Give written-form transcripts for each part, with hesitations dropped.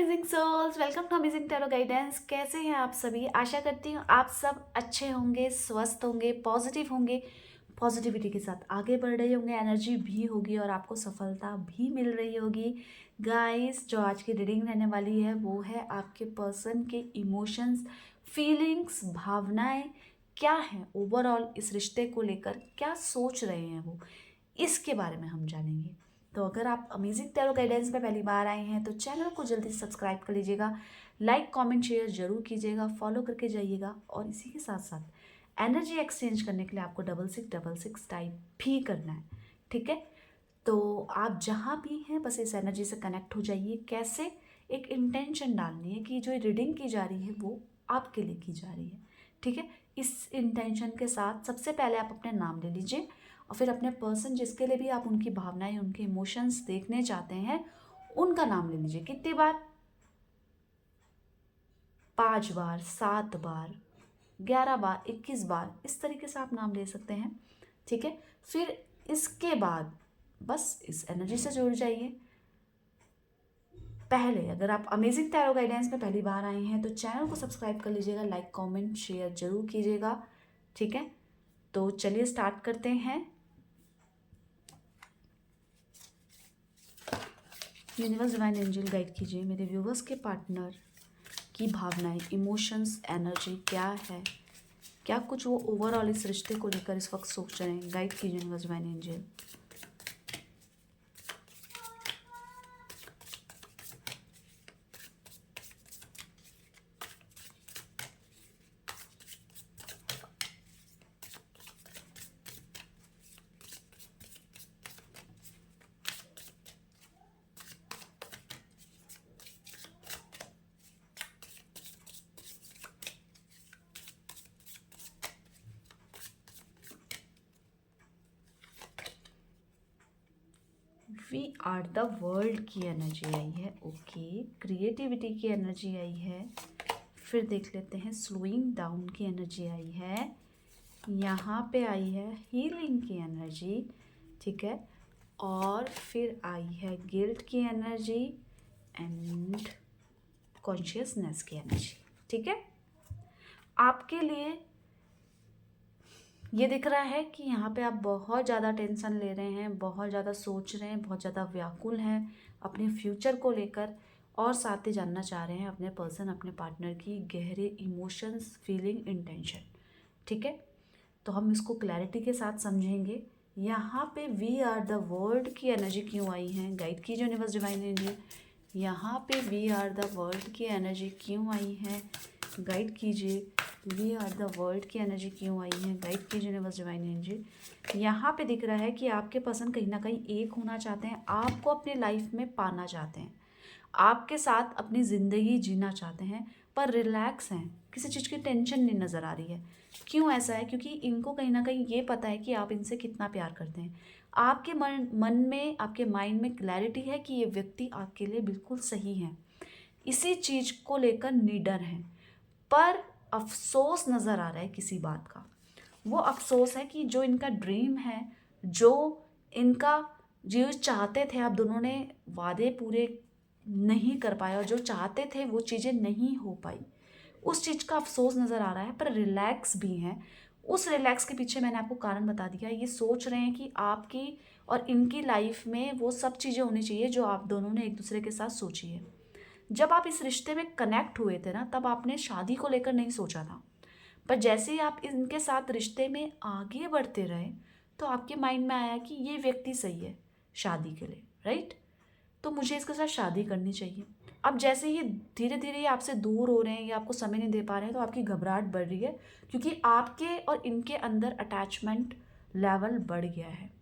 Amazing souls, welcome to amazing tarot guidance. कैसे हैं आप सभी? आशा करती हूँ आप सब अच्छे होंगे, स्वस्थ होंगे, पॉजिटिव होंगे, पॉजिटिविटी के साथ आगे बढ़ रहे होंगे, एनर्जी भी होगी और आपको सफलता भी मिल रही होगी। गाइस, जो आज की रीडिंग रहने वाली है वो है आपके पर्सन के इमोशंस, फीलिंग्स, भावनाएं क्या हैं, ओवरऑल इस रिश्ते को लेकर क्या सोच रहे हैं वो, इसके बारे में हम जानेंगे। तो अगर आप अमेजिंग टैरो गाइडेंस में पहली बार आए हैं तो चैनल को जल्दी से सब्सक्राइब कर लीजिएगा, लाइक कमेंट शेयर जरूर कीजिएगा, फॉलो करके जाइएगा। और इसी के साथ साथ एनर्जी एक्सचेंज करने के लिए आपको 6666 टाइप भी करना है, ठीक है? तो आप जहाँ भी हैं बस इस एनर्जी से कनेक्ट हो जाइए। कैसे? एक इंटेंशन डालनी है कि जो रीडिंग की जा रही है वो आपके लिए की जा रही है, ठीक है? इस इंटेंशन के साथ सबसे पहले आप अपने नाम ले लीजिए और फिर अपने पर्सन जिसके लिए भी आप उनकी भावनाएं, उनके इमोशंस देखने चाहते हैं, उनका नाम ले लीजिए। कितनी बार? 5 बार, 7 बार, 11 बार, 21 बार, इस तरीके से आप नाम ले सकते हैं, ठीक है? फिर इसके बाद बस इस एनर्जी से जुड़ जाइए। पहले अगर आप अमेजिंग टैरो गाइडेंस में पहली बार आए हैं तो चैनल को सब्सक्राइब कर लीजिएगा, लाइक कमेंट शेयर जरूर कीजिएगा, ठीक है? तो चलिए स्टार्ट करते हैं। यूनिवर्स डिवाइन एंजल गाइड कीजिए मेरे व्यूवर्स के पार्टनर की भावनाएं, इमोशंस, एनर्जी क्या है, क्या कुछ वो ओवरऑल इस रिश्ते को लेकर इस वक्त सोच रहे हैं। गाइड कीजिए universe divine angel. We are the world की एनर्जी आई है, ओके। क्रिएटिविटी की एनर्जी आई है। फिर देख लेते हैं स्लोइंग डाउन की एनर्जी आई है। यहाँ पे आई है हीलिंग की एनर्जी, ठीक है। और फिर आई है गिल्ट की एनर्जी एंड कॉन्शियसनेस की एनर्जी, ठीक है। आपके लिए ये दिख रहा है कि यहाँ पे आप बहुत ज़्यादा टेंशन ले रहे हैं, बहुत ज़्यादा सोच रहे हैं, बहुत ज़्यादा व्याकुल हैं अपने फ्यूचर को लेकर, और साथ ही जानना चाह रहे हैं अपने पर्सन, अपने पार्टनर की गहरे इमोशंस, फीलिंग, इंटेंशन, ठीक है। तो हम इसको क्लैरिटी के साथ समझेंगे। यहाँ पे वी आर द वर्ल्ड की एनर्जी क्यों आई है? गाइड कीजिए यूनिवर्स डिवाइन एंजल। यहाँ पे वी आर द वर्ल्ड की एनर्जी क्यों आई है? गाइड कीजिए। वी आर द वर्ल्ड की एनर्जी क्यों आई है? गाइड कीजिए यूनिवर्स डिवाइन एंजल। यहाँ पे दिख रहा है कि आपके पर्सन कहीं ना कहीं एक होना चाहते हैं, आपको अपने लाइफ में पाना चाहते हैं, आपके साथ अपनी ज़िंदगी जीना चाहते हैं, पर रिलैक्स हैं, किसी चीज़ की टेंशन नहीं नज़र आ रही है। क्यों ऐसा है? क्योंकि इनको कहीं ना कहीं ये पता है कि आप इनसे कितना प्यार करते हैं। आपके मन में, आपके माइंड में क्लैरिटी है कि ये व्यक्ति आपके लिए बिल्कुल सही है, इसी चीज़ को लेकर निडर हैं। पर अफसोस नज़र आ रहा है किसी बात का। वो अफसोस है कि जो इनका ड्रीम है, जो इनका, जो चाहते थे, आप दोनों ने वादे पूरे नहीं कर पाए और जो चाहते थे वो चीज़ें नहीं हो पाई, उस चीज़ का अफसोस नज़र आ रहा है। पर रिलैक्स भी हैं। उस रिलैक्स के पीछे मैंने आपको कारण बता दिया। ये सोच रहे हैं कि आपकी और इनकी लाइफ में वो सब चीज़ें होनी चाहिए जो आप दोनों ने एक दूसरे के साथ सोची है। जब आप इस रिश्ते में कनेक्ट हुए थे ना, तब आपने शादी को लेकर नहीं सोचा था। पर जैसे ही आप इनके साथ रिश्ते में आगे बढ़ते रहे तो आपके माइंड में आया कि ये व्यक्ति सही है शादी के लिए, राइट? तो मुझे इसके साथ शादी करनी चाहिए। अब जैसे ये धीरे धीरे ये आपसे दूर हो रहे हैं या आपको समय नहीं दे पा रहे हैं तो आपकी घबराहट बढ़ रही है, क्योंकि आपके और इनके अंदर अटैचमेंट लेवल बढ़ गया है।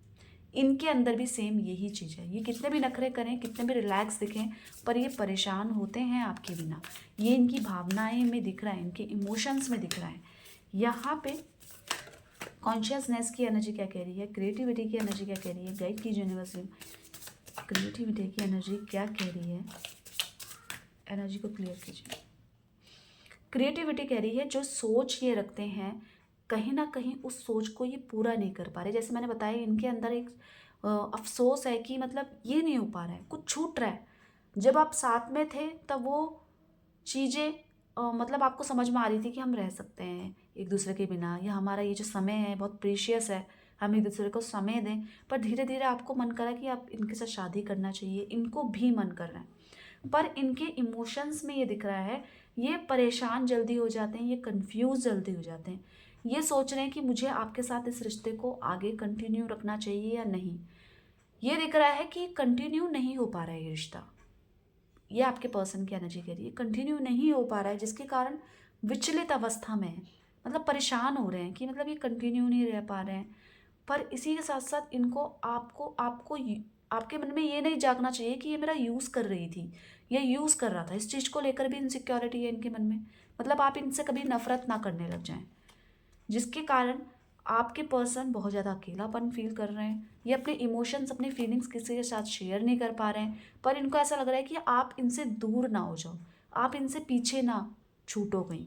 इनके अंदर भी सेम यही चीज़ है। ये कितने भी नखरे करें, कितने भी रिलैक्स दिखें, पर ये परेशान होते हैं आपके बिना। ये इनकी भावनाएं में दिख रहा है, इनके इमोशंस में दिख रहा है। यहाँ पे कॉन्शियसनेस की एनर्जी क्या कह रही है? क्रिएटिविटी की एनर्जी क्या कह रही है? गाइड कीजिए यूनिवर्स। क्रिएटिविटी की एनर्जी क्या कह रही है? एनर्जी को क्लियर कीजिए। क्रिएटिविटी कह रही है जो सोच ये रखते हैं, कहीं ना कहीं उस सोच को ये पूरा नहीं कर पा रहे। जैसे मैंने बताया, इनके अंदर एक अफसोस है कि मतलब ये नहीं हो पा रहा है, कुछ छूट रहा है, जब आप साथ में थे तब वो चीज़ें मतलब आपको समझ में आ रही थी कि हम रह सकते हैं एक दूसरे के बिना, या हमारा ये जो समय है बहुत प्रीशियस है, हम एक दूसरे को समय दें। पर धीरे धीरे आपको मन करा कि आप इनके साथ शादी करना चाहिए, इनको भी मन कर रहा है, पर इनके इमोशंस में ये दिख रहा है, ये परेशान जल्दी हो जाते हैं, ये कंफ्यूज जल्दी हो जाते हैं, ये सोच रहे हैं कि मुझे आपके साथ इस रिश्ते को आगे कंटिन्यू रखना चाहिए या नहीं। ये दिख रहा है कि कंटिन्यू नहीं हो पा रहा है ये रिश्ता, ये आपके पर्सन की एनर्जी कह रही है कंटिन्यू नहीं हो पा रहा है, जिसके कारण विचलित अवस्था में है, मतलब परेशान हो रहे हैं कि मतलब ये कंटिन्यू नहीं रह पा रहे हैं। पर इसी के साथ साथ इनको आपको आपको आपके मन में ये नहीं जागना चाहिए कि ये मेरा यूज़ कर रही थी, ये यूज़ कर रहा था, इस चीज़ को लेकर भी इनसिक्योरिटी है इनके मन में। मतलब आप इनसे कभी नफरत ना करने लग जाएं, जिसके कारण आपके पर्सन बहुत ज़्यादा अकेलापन फील कर रहे हैं, ये अपने इमोशंस अपने फीलिंग्स किसी के साथ शेयर नहीं कर पा रहे हैं। पर इनको ऐसा लग रहा है कि आप इनसे दूर ना हो जाओ, आप इनसे पीछे ना छूटो कहीं।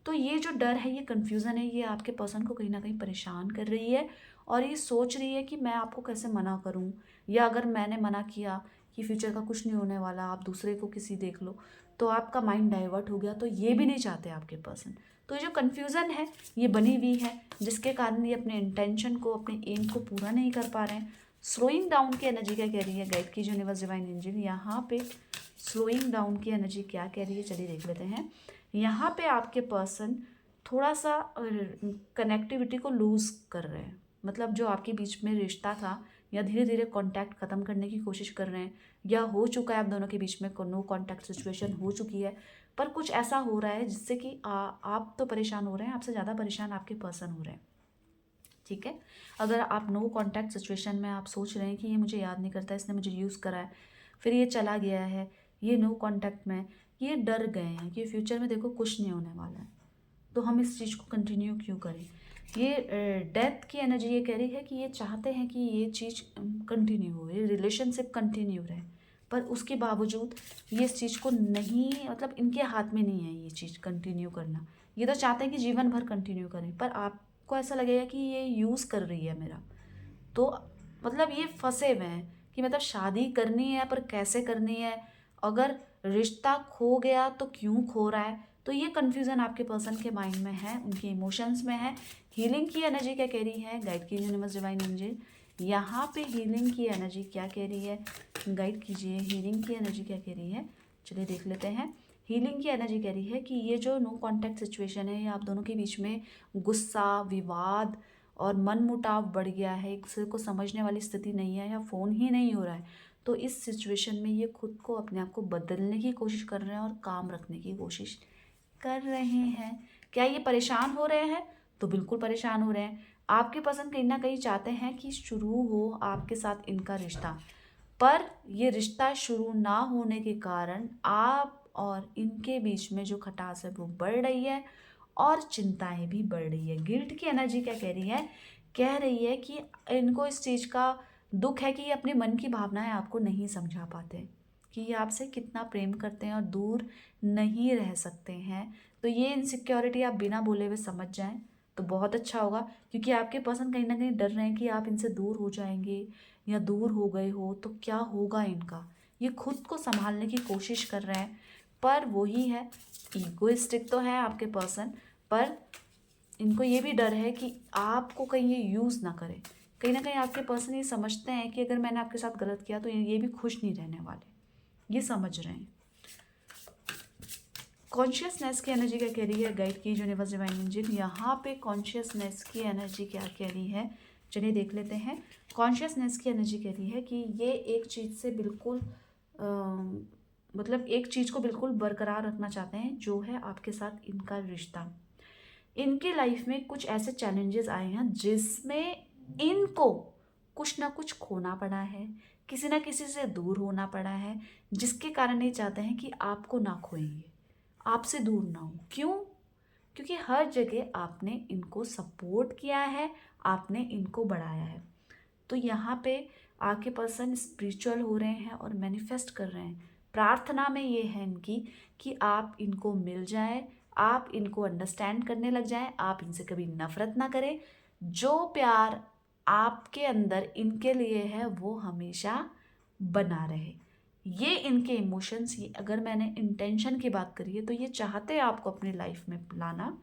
तो ये जो डर है, ये कन्फ्यूज़न है, ये आपके पर्सन को कहीं ना कहीं परेशान कर रही है, और ये सोच रही है कि मैं आपको कैसे मना करूं, या अगर मैंने मना किया कि फ्यूचर का कुछ नहीं होने वाला, आप दूसरे को किसी देख लो, तो आपका माइंड डाइवर्ट हो गया, तो ये भी नहीं चाहते आपके पर्सन। तो ये जो कन्फ्यूज़न है ये बनी हुई है, जिसके कारण ये अपने इंटेंशन को अपने एम को पूरा नहीं कर पा रहे हैं। स्लोइंग डाउन की एनर्जी क्या कह रही है, गाइड की यूनिवर्स डिवाइन एंजल यहाँ पे स्लोइंग डाउन की एनर्जी क्या कह रही है, चलिए देख लेते हैं। यहाँ पे आपके पर्सन थोड़ा सा कनेक्टिविटी को लूज़ कर रहे हैं, मतलब जो आपके बीच में रिश्ता था, या धीरे धीरे कांटेक्ट ख़त्म करने की कोशिश कर रहे हैं, या हो चुका है आप दोनों के बीच में नो कांटेक्ट सिचुएशन हो चुकी है। पर कुछ ऐसा हो रहा है जिससे कि आप तो परेशान हो रहे हैं, आपसे ज़्यादा परेशान आपके पर्सन हो रहे हैं। ठीक है, अगर आप नो कांटेक्ट सिचुएशन में आप सोच रहे हैं कि ये मुझे याद नहीं करता, इसने मुझे यूज़ करा है, फिर ये चला गया है, ये नो कांटेक्ट में, ये डर गए हैं कि फ्यूचर में देखो कुछ नहीं होने वाला है, तो हम इस चीज़ को कंटिन्यू क्यों करें। ये डेथ की एनर्जी ये कह रही है कि ये चाहते हैं कि ये चीज़ कंटिन्यू हो, ये रिलेशनशिप कंटिन्यू रहे, पर उसके बावजूद ये इस चीज़ को नहीं, मतलब इनके हाथ में नहीं है ये चीज़ कंटिन्यू करना। ये तो चाहते हैं कि जीवन भर कंटिन्यू करें, पर आपको ऐसा लगेगा कि ये यूज़ कर रही है मेरा, तो मतलब ये फंसे हुए हैं कि मतलब शादी करनी है पर कैसे करनी है, अगर रिश्ता खो गया तो क्यों खो रहा है। तो ये कन्फ्यूज़न आपके पर्सन के माइंड में है, उनके इमोशंस में है। हीलिंग की एनर्जी क्या कह रही है, गाइड कीजिए यूनिवर्स डिवाइन एंजल, यहाँ पे हीलिंग की एनर्जी क्या कह रही है, गाइड कीजिए हीलिंग की एनर्जी क्या कह रही है, चलिए देख लेते हैं। हीलिंग की एनर्जी कह रही है कि ये जो नो कांटेक्ट सिचुएशन है, ये आप दोनों के बीच में गुस्सा, विवाद और मनमुटाव बढ़ गया है, एक दूसरे को समझने वाली स्थिति नहीं है, या फ़ोन ही नहीं हो रहा है। तो इस सिचुएशन में ये खुद को अपने आप को बदलने की कोशिश कर रहे हैं और काम रखने की कोशिश कर रहे हैं। क्या ये परेशान हो रहे हैं, तो बिल्कुल परेशान हो रहे हैं। आपके पसंद कहीं ना कहीं चाहते हैं कि शुरू हो आपके साथ इनका रिश्ता, पर ये रिश्ता शुरू ना होने के कारण आप और इनके बीच में जो खटास है वो बढ़ रही है, और चिंताएं भी बढ़ रही है। गिल्ट की एनर्जी क्या कह रही है, कह रही है कि इनको इस चीज़ का दुख है कि ये अपने मन की भावनाएं आपको नहीं समझा पाते, कि ये आपसे कितना प्रेम करते हैं और दूर नहीं रह सकते हैं। तो ये इनसिक्योरिटी आप बिना बोले हुए समझ जाएं तो बहुत अच्छा होगा, क्योंकि आपके पर्सन कहीं ना कहीं डर रहे हैं कि आप इनसे दूर हो जाएंगे, या दूर हो गए हो तो क्या होगा इनका। ये खुद को संभालने की कोशिश कर रहे हैं, पर वही है, ईगोइस्टिक तो है आपके पर्सन, पर इनको ये भी डर है कि आपको कहीं ये यूज़ ना करे। कहीं ना कहीं आपके पर्सन ये समझते हैं कि अगर मैंने आपके साथ गलत किया तो ये भी खुश नहीं रहने वाले, ये समझ रहे हैं। कॉन्शियसनेस की एनर्जी क्या कह रही है, गाइड की यूनिवर्स डिवाइन एंजल, यहाँ पे कॉन्शियसनेस की एनर्जी क्या कह रही है, चलिए देख लेते हैं। कॉन्शियसनेस की एनर्जी कह रही है कि ये एक चीज़ से बिल्कुल मतलब एक चीज़ को बिल्कुल बरकरार रखना चाहते हैं, जो है आपके साथ इनका रिश्ता। इनकी लाइफ में कुछ ऐसे चैलेंजेस आए हैं जिसमें इनको कुछ ना कुछ खोना पड़ा है, किसी ना किसी से दूर होना पड़ा है, जिसके कारण ये चाहते हैं कि आपको ना खोएंगे, आपसे दूर ना हो। क्यों? क्योंकि हर जगह आपने इनको सपोर्ट किया है, आपने इनको बढ़ाया है। तो यहाँ पे आके पर्सन स्पिरिचुअल हो रहे हैं और मैनिफेस्ट कर रहे हैं। प्रार्थना में ये है इनकी कि आप इनको मिल जाए, आप इनको अंडरस्टैंड करने लग जाएं, आप इनसे कभी नफरत ना करें। जो प्यार आपके अंदर इनके लिए है वो हमेशा बना रहे। ये इनके इमोशंस, ये अगर मैंने इंटेंशन की बात करी है तो ये चाहते हैं आपको अपनी लाइफ में लाना,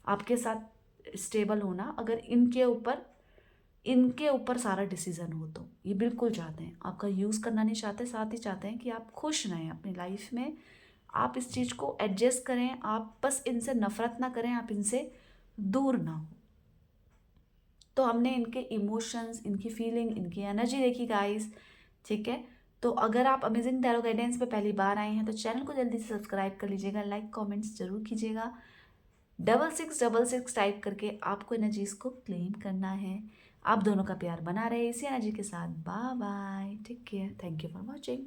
आपके साथ स्टेबल होना। अगर इनके ऊपर सारा डिसीजन हो तो ये बिल्कुल चाहते हैं, आपका यूज़ करना नहीं चाहते, साथ ही चाहते हैं कि आप खुश रहें अपनी लाइफ में। आप इस चीज़ को एडजस्ट करें, आप बस इनसे नफरत ना करें, आप इनसे दूर ना हो। तो हमने इनके इमोशंस, इनकी फीलिंग, इनकी एनर्जी देखी गाइस, ठीक है। तो अगर आप अमेजिंग टैरो गाइडेंस पे पहली बार आए हैं तो चैनल को जल्दी से सब्सक्राइब कर लीजिएगा, लाइक कमेंट्स जरूर कीजिएगा। 6666 टाइप करके आपको एनर्जीज को क्लेम करना है। आप दोनों का प्यार बना रहे इसी एनर्जी के साथ। Bye bye, take care, thank you for watching.